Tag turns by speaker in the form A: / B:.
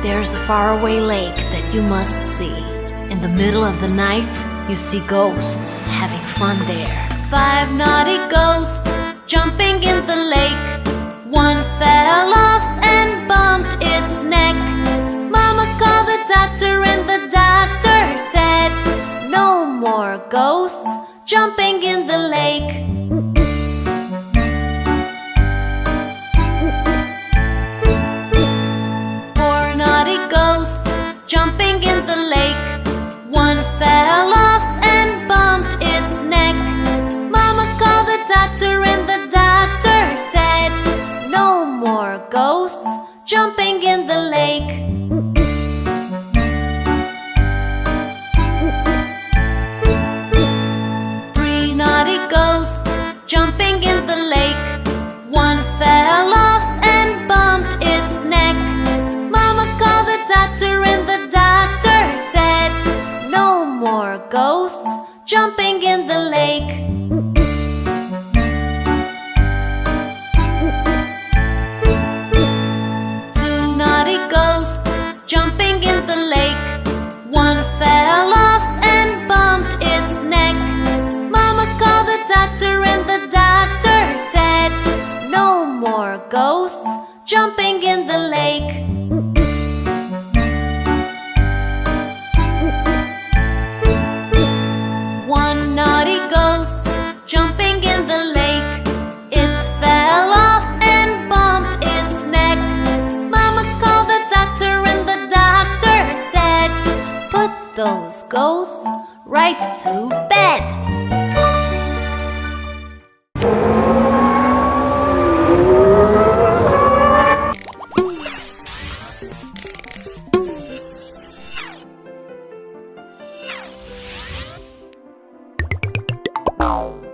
A: There's a faraway lake that you must see. In the middle of the night, you see ghosts having fun there. 5 naughty ghosts jumping in the lake. One fell off and bumped its neck. Mama called the doctor and the doctor said, no more ghosts jumping in the lake. Jumping in the lake. One fell off and bumped its neck. Mama called the doctor and the doctor said, no more ghosts jumping in the lake. Three naughty ghosts jumping in the lake. One fell off and bumped its neck. Mama called the doctor and the doctor said, no more ghosts jumping in the lake. Two naughty ghosts jumping in the lake. One fell off and bumped its neck. Mama called the doctor and the doctor said, no more ghosts jumping in the lake. One naughty ghost jumping in the lake. It fell off and bumped its neck. Mama called the doctor and the doctor said, put those ghosts right to bed.
B: Oh.